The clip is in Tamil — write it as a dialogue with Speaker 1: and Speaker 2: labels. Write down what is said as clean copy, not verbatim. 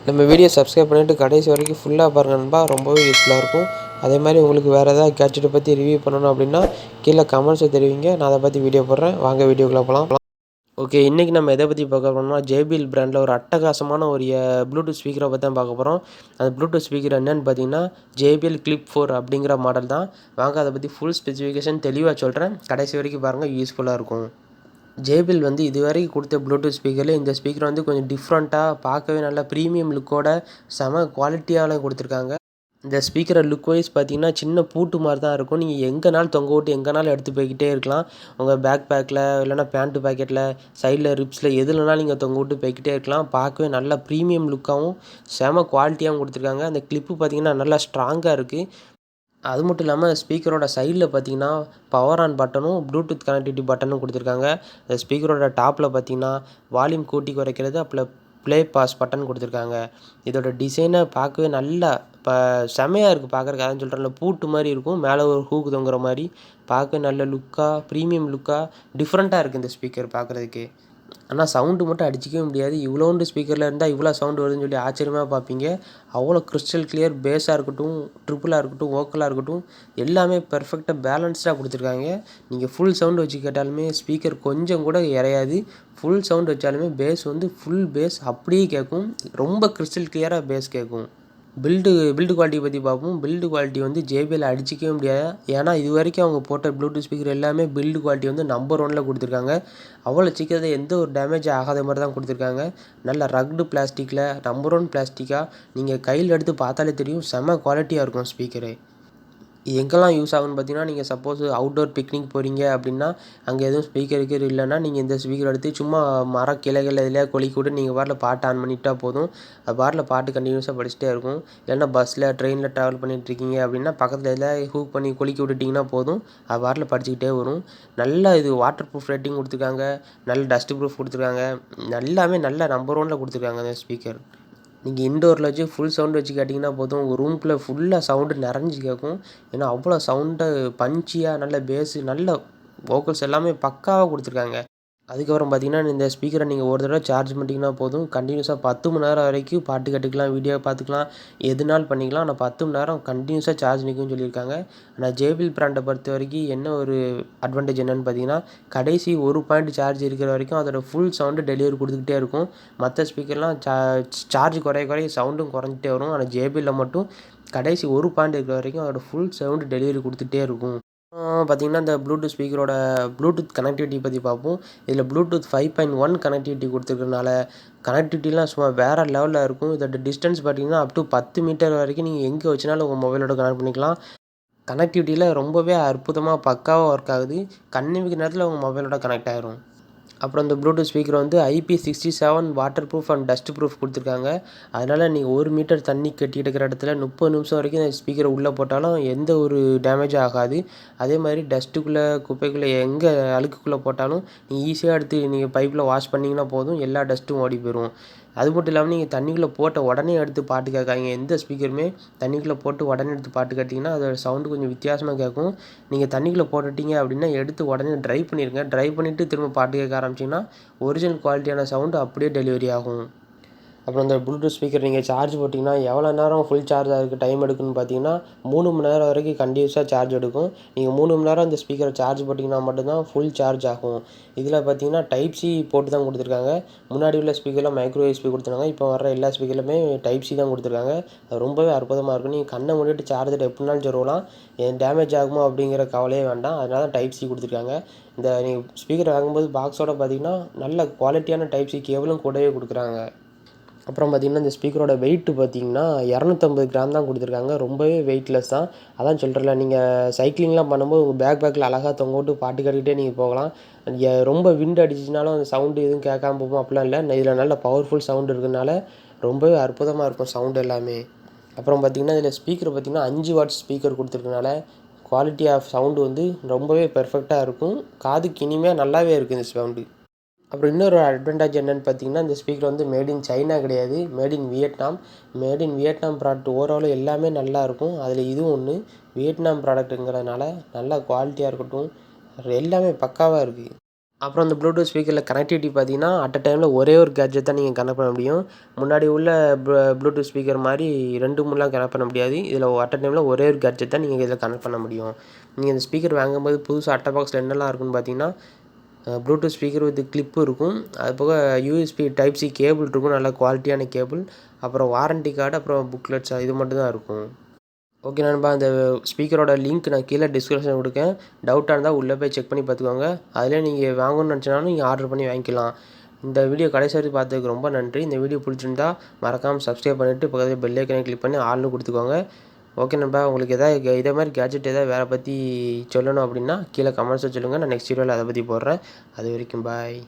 Speaker 1: நம்ம வீடியோ சப்ஸ்கிரைப் பண்ணிவிட்டு கடைசி வரைக்கும் ஃபுல்லாக பாருங்கள் நண்பா. ரொம்பவே யூஸ்ஃபுல்லாக இருக்கும். அதே மாதிரி உங்களுக்கு வேறு ஏதாவது கேட்ஜெட்டை பற்றி ரிவ்யூ பண்ணணும் அப்படின்னா கீழே கமெண்ட்ஸை தெரிவிங்க. நான் அதை பற்றி வீடியோ போடுறேன். வாங்க வீடியோக்குள்ளே போகலாம். ஓகே, இன்றைக்கி நம்ம எதை பற்றி பார்க்க போகிறோம்னா JBL பிராண்டில் ஒரு அட்டகாசமான ஒரு ப்ளூடூத் ஸ்பீக்கரை பற்றி தான் பார்க்க போகிறோம். அந்த ப்ளூடூத் ஸ்பீக்கர் என்னென்னு பார்த்தீங்கன்னா JBL Clip 4 அப்படிங்கிற மாடல் தான். வாங்க அதை பற்றி ஃபுல் ஸ்பெசிஃபிகேஷன் தெளிவாக சொல்கிறேன். கடைசி வரைக்கும் பாருங்கள், யூஸ்ஃபுல்லாக இருக்கும். JBL வந்து இதுவரைக்கும் கொடுத்த ப்ளூடூத் ஸ்பீக்கரில் இந்த ஸ்பீக்கர் வந்து கொஞ்சம் டிஃப்ரெண்ட்டாக, பார்க்கவே நல்லா ப்ரீமியம் லுக்கோட செம குவாலிட்டியாலாம் கொடுத்துருக்காங்க. இந்த ஸ்பீக்கரை லுக் வைஸ் பார்த்தீங்கன்னா சின்ன பூட்டு மாதிரி தான் இருக்கும். நீங்கள் எங்கேனாலும் தொங்க விட்டு எங்கேனாலும் எடுத்து போய்கிட்டே இருக்கலாம். உங்கள் பேக் பேக்கில் இல்லைனா பேண்ட்டு பாக்கெட்டில் சைடில் ரிப்ஸில் எதுலனாலும் நீங்கள் தொங்க விட்டு போய்கிட்டே இருக்கலாம். பார்க்கவே நல்லா ப்ரீமியம் லுக்காகவும் செம குவாலிட்டியாகவும் கொடுத்துருக்காங்க. அந்த கிளிப்பு பார்த்தீங்கன்னா நல்லா ஸ்ட்ராங்காக இருக்குது. அது மட்டும் இல்லாமல் ஸ்பீக்கரோட சைடில் பார்த்தீங்கன்னா பவர் ஆன் பட்டனும் ப்ளூடூத் கனெக்டிவிட்டி பட்டனும் கொடுத்துருக்காங்க. இந்த ஸ்பீக்கரோட டாப்பில் பார்த்தீங்கன்னா வால்யூம் கூட்டி குறைக்கிறது, அப்புறம் ப்ளே பாஸ் பட்டன் கொடுத்துருக்காங்க. இதோட டிசைனை பார்க்கவே நல்லா செமையாக இருக்குது பார்க்குறக்கு. அதான் சொல்கிறேன்ல, பூட்டு மாதிரி இருக்கும், மேலே ஒரு ஹூக்கு தொங்குற மாதிரி. பார்க்க நல்ல லுக்காக, ப்ரீமியம் லுக்காக, டிஃப்ரெண்ட்டாக இருக்குது இந்த ஸ்பீக்கர் பார்க்குறதுக்கு. ஆனால் சவுண்டு மட்டும் அடிச்சிக்கவே முடியாது. இவ்வளோண்டு ஸ்பீக்கரில் இருந்தால் இவ்வளோ சவுண்டு வருதுன்னு சொல்லி ஆச்சரியமாக பார்ப்பீங்க. அவ்வளோ கிறிஸ்டல் கிளியர், பேஸாக இருக்கட்டும், ட்ரிப்புளாக இருக்கட்டும், வோக்கலாக இருக்கட்டும், எல்லாமே பெர்ஃபெக்டாக பேலன்ஸ்டாக கொடுத்துருக்காங்க. நீங்கள் ஃபுல் சவுண்டு வச்சு கேட்டாலுமே ஸ்பீக்கர் கொஞ்சம் கூட இறையாது. ஃபுல் சவுண்டு வச்சாலுமே பேஸ் வந்து ஃபுல் பேஸ் அப்படியே கேட்கும். ரொம்ப கிறிஸ்டல் கிளியராக பேஸ் கேட்கும். பில்டு குவாலிட்டி பற்றி பார்ப்போம். பில்டு குவாலிட்டி வந்து JBL அடிச்சிக்கவே முடியாது. ஏன்னா இது வரைக்கும் அவங்க போட்ட ப்ளூடூத் ஸ்பீக்கர் எல்லாமே பில்டு குவாலிட்டி வந்து நம்பர் 1ல் கொடுத்துருக்காங்க. அவ்வளோ சீக்கிரத்தை எந்த ஒரு டேமேஜ் ஆகாத மாதிரி தான் கொடுத்துருக்காங்க. நல்ல ரக்டு பிளாஸ்டிக்கில் நம்பர் 1 பிளாஸ்டிக்காக நீங்கள் கையில் எடுத்து பார்த்தாலே தெரியும், செம்ம குவாலிட்டியாக இருக்கும் ஸ்பீக்கரு. எங்கெல்லாம் யூஸ் ஆகுன்னு பார்த்தீங்கன்னா, நீங்கள் சப்போஸ் அவுட்டோர் பிக்னிக் போகிறீங்க அப்படின்னா, அங்கே எதுவும் ஸ்பீக்கர் இல்லைன்னா நீங்கள் இந்த ஸ்பீக்கர் எடுத்து சும்மா மர கிளைகள் எதுலையா கொலுக்கி விட்டு நீங்கள் பாட்டில் பாட்டு ஆன் பண்ணிட்டா போதும். அது பாட்டில் பாட்டு கண்டினியூஸாக படிச்சுட்டே இருக்கும். இல்லைன்னா பஸ்ஸில் ட்ரெயினில் ட்ராவல் பண்ணிகிட்ருக்கீங்க அப்படின்னா பக்கத்தில் எதாவது ஹூக் பண்ணி கொலுக்கி விட்டுட்டிங்கன்னா போதும், அது பாட்டில் படிச்சுக்கிட்டே வரும். நல்லா இது வாட்டர் ப்ரூஃப் ரேட்டிங் கொடுத்துருக்காங்க, நல்ல டஸ்ட் ப்ரூஃப் கொடுத்துருக்காங்க. எல்லாமே நல்ல நம்பர் 1ல் கொடுத்துருக்காங்க அந்த ஸ்பீக்கர். நீங்கள் இன்டோரில் வச்சு ஃபுல் சவுண்டு வச்சு கேட்டிங்கன்னா போதும், உங்கள் ரூம்குள்ளே ஃபுல்லாக சவுண்டு நிறைஞ்சி கேட்கும். ஏன்னா அவ்வளோ சவுண்டை பஞ்சியாக, நல்ல பேஸு, நல்ல வோக்கல்ஸ் எல்லாமே பக்காவாக கொடுத்துருக்காங்க. அதுக்கப்புறம் பார்த்தீங்கன்னா, இந்த ஸ்பீக்கரை நீங்கள் ஒரு தடவை சார்ஜ் பண்ணிட்டீங்கன்னா போதும், கண்டினியூஸாக 10 மணி நேரம் வரைக்கும் பாட்டு கேட்டுக்கலாம், வீடியோ பார்த்துக்கலாம், எதுனாலும் பண்ணிக்கலாம். ஆனால் 10 மணி நேரம் கண்டினியூஸாக சார்ஜ் நிற்கும்னு சொல்லியிருக்காங்க. ஆனால் JBL பிராண்டை பொறுத்த வரைக்கும் என்ன ஒரு அட்வான்டேஜ் என்னென்னு பார்த்தீங்கன்னா, கடைசி ஒரு பாயிண்ட் சார்ஜ் இருக்கிற வரைக்கும் அதோட ஃபுல் சவுண்டு டெலிவரி கொடுத்துக்கிட்டே இருக்கும். மற்ற ஸ்பீக்கர்லாம் சார்ஜ் குறைய சவுண்டும் குறைஞ்சிட்டே வரும். ஆனால் JBL மட்டும் கடைசி ஒரு பாயிண்ட் இருக்கிற வரைக்கும் அதோட ஃபுல் சவுண்டு டெலிவரி கொடுத்துட்டே இருக்கும். பார்த்திங்கன்னா, இந்த ப்ளூடூத் ஸ்பீக்கரோட ப்ளூடூத் கனெக்டிவிட்டி பற்றி பார்ப்போம். இதில் ப்ளூடூத் 5.1 கனெக்டிவிட்டி கொடுத்துருக்கறனால கனெக்டிவிட்டிலாம் சும்மா வேறு லெவலில் இருக்கும். இதோட டிஸ்டன்ஸ் பார்த்திங்கன்னா அப் டு 10 மீட்டர் வரைக்கும் நீங்கள் எங்கே வச்சுனாலும் உங்கள் மொபைலோட கனெக்ட் பண்ணிக்கலாம். கனெக்டிவிட்டியில் ரொம்பவே அற்புதமாக பக்காவாக ஒர்க் ஆகுது. கண்ணிமைக்கிற நேரத்தில் உங்கள் மொபைலோட கனெக்ட் ஆகிரும். அப்புறம் இந்த ப்ளூடூத் ஸ்பீக்கர் வந்து IP67 water proof and dust proof கொடுத்துருக்காங்க. அதனால் நீங்கள் 1 மீட்டர் தண்ணி கட்டிட்டு இருக்கிற இடத்துல 30 நிமிஷம் வரைக்கும் இந்த ஸ்பீக்கரை உள்ளே போட்டாலும் எந்த ஒரு டேமேஜும் ஆகாது. அதே மாதிரி டஸ்ட்டுக்குள்ளே, குப்பைக்குள்ளே, எங்கே அழுக்குக்குள்ளே போட்டாலும் நீங்கள் ஈஸியாக எடுத்து நீங்கள் பைப்பில் வாஷ் பண்ணிங்கன்னா போதும், எல்லா டஸ்ட்டும் ஓடி போயிடும். அது மட்டும் இல்லாமல் நீங்கள் தண்ணிக்குள்ளே போட்ட உடனே எடுத்து பாட்டு கேட்காதீங்க. எந்த ஸ்பீக்கருமே தண்ணிக்குள்ளே போட்டு உடனே எடுத்து பாட்டு கேட்டிங்கன்னா அதோட சவுண்டு கொஞ்சம் வித்தியாசமாக கேட்கும். நீங்கள் தண்ணிக்குள்ளே போட்டுட்டீங்க அப்படின்னா எடுத்து உடனே ட்ரை பண்ணிடுங்க. ட்ரை பண்ணிவிட்டு திரும்ப பாட்டு கேட்க ஆரம்பிச்சிங்கன்னா ஒரிஜினல் குவாலிட்டியான சவுண்டு அப்படியே டெலிவரி ஆகும். அப்புறம் இந்த ப்ளூடூத் ஸ்பீக்கர் நீங்கள் சார்ஜ் போட்டிங்கன்னா எவ்வளோ நேரம் ஃபுல் சார்ஜ் ஆகிறதுக்கு டைம் எடுக்குன்னு பார்த்தீங்கன்னா 3 மணி நேரம் வரைக்கும் கண்டினியூஸாக சார்ஜ் எடுக்கும். நீங்கள் 3 மணி நேரம் இந்த ஸ்பீக்கரை சார்ஜ் போட்டிங்கன்னா மட்டும்தான் ஃபுல் சார்ஜ் ஆகும். இதில் பார்த்தீங்கன்னா டைப் சி போட்டு தான் கொடுத்துருக்காங்க. முன்னாடி உள்ள ஸ்பீக்கரில் மைக்ரோ USB கொடுத்துருக்காங்க. இப்போ வர எல்லா ஸ்பீக்கர்லையுமே டைப் சி தான் கொடுத்துருக்காங்க. அது ரொம்பவே அற்புதமாக இருக்கும். நீங்கள் கண்ணை மூடிட்டு சார்ஜர் எப்படினாலும் சொருகலாம். டேமேஜ் ஆகுமோ அப்படிங்கிற கவலையே வேண்டாம். அதனால தான் டைப் சி கொடுத்துருக்காங்க. இந்த நீங்கள் ஸ்பீக்கர் வாங்கும்போது பாக்ஸோட பார்த்தீங்கன்னா நல்ல குவாலிட்டியான டைப் சி கேபிளும் கூடவே கொடுக்குறாங்க. அப்புறம் பார்த்திங்கன்னா, இந்த ஸ்பீக்கரோட வெயிட்டு பார்த்திங்கன்னா 250 கிராம் தான் கொடுத்துருக்காங்க. ரொம்பவே வெயிட்லெஸ் தான். அதான் சொல்கிறேன்ல, நீங்கள் சைக்கிளிங்லாம் பண்ணும்போது உங்கள் பேக்கில் அழகாக தொங்க விட்டு பாட்டு கேட்டுக்கிட்டே நீங்கள் போகலாம். ரொம்ப விண்டு அடிச்சிச்சினாலும் அந்த சவுண்டு எதுவும் கேட்காம போகும் அப்படிலாம் இல்லை. இதில் நல்ல பவர்ஃபுல் சவுண்டு இருக்கிறதுனால ரொம்பவே அற்புதமாக இருக்கும் சவுண்டு எல்லாமே. அப்புறம் பார்த்திங்கன்னா, இதில் ஸ்பீக்கர் பார்த்திங்கன்னா 5 வாட்ஸ் ஸ்பீக்கர் கொடுத்துருக்கனால குவாலிட்டி ஆஃப் சவுண்டு வந்து ரொம்பவே பெர்ஃபெக்டாக இருக்கும். காதுக்கு இனிமையாக நல்லாவே இருக்குது இந்த சவுண்டு. அப்புறம் இன்னொரு அட்வான்டேஜ் என்னென்னு பார்த்தீங்கன்னா, இந்த ஸ்பீக்கர் வந்து மேட் இன் சைனா கிடையாது, made in Vietnam. Made in Vietnam product overall எல்லாமே நல்லாயிருக்கும். அதில் இதுவும் ஒன்று. வியட்நாம் ப்ராடக்ட்டுங்கிறதுனால நல்லா குவாலிட்டியாக இருக்கட்டும், எல்லாமே பக்காவாக இருக்குது. அப்புறம் அந்த ப்ளூடூத் ஸ்பீக்கரில் கனெக்டிவிட்டி பார்த்தீங்கன்னா, அட் அ டைமில் ஒரே ஒரு கேட்ஜெட் தான் நீங்கள் கனெக்ட் பண்ண முடியும். முன்னாடி உள்ள ப்ளூடூத் ஸ்பீக்கர் மாரி 2, 3லாம் கனெக்ட் பண்ண முடியாது. இதில் அட் அ டைமில் ஒரே ஒரு கேட்ஜெட் தான் நீங்கள் இதில் கனெக்ட் பண்ண முடியும். நீங்கள் இந்த ஸ்பீக்கர் வாங்கும்போது புதுசா அட்ட பாக்ஸில் என்னெல்லாம் இருக்குன்னு பார்த்தீங்கன்னா, ப்ளூடூத் ஸ்பீக்கர் வித் கிளிப்பு இருக்கும். அது போக யூஎஸ்பி டைப் சி கேபிள் இருக்கும். நல்ல குவாலிட்டியான கேபிள். அப்புறம் வாரண்டி கார்டு, அப்புறம் புக்லெட்ஸ் இது மட்டும் தான் இருக்கும். ஓகே நண்பா, அந்த ஸ்பீக்கரோட லிங்க் நான் கீழே டிஸ்கிரிப்ஷனில் கொடுக்கேன். டவுட்டாக இருந்தால் உள்ளே போய் செக் பண்ணி பார்த்துக்கோங்க. அதிலே நீங்கள் வாங்கணும்னு நினச்சினாலும் நீங்கள் ஆர்டர் பண்ணி வாங்கிக்கலாம். இந்த வீடியோ கடைசி வரைக்கும் பார்த்ததுக்கு ரொம்ப நன்றி. இந்த வீடியோ பிடிச்சிருந்தா மறக்காமல் சப்ஸ்கிரைப் பண்ணிவிட்டு பக்கத்தில் பெல் ஐக்கனை கிளிக் பண்ணி ஆல்னு கொடுத்துக்கோங்க. ஓகே நண்பா, உங்களுக்கு எதாவது இதே மாதிரி கேட்ஜெட் எதாவது வேறு பற்றி சொல்லணும் அப்படின்னா கீழே கமெண்ட்ஸில் சொல்லுங்கள். நான் நெக்ஸ்ட் வீடியோவில் அதை பற்றி போடுறேன். அது வரைக்கும் பாய்.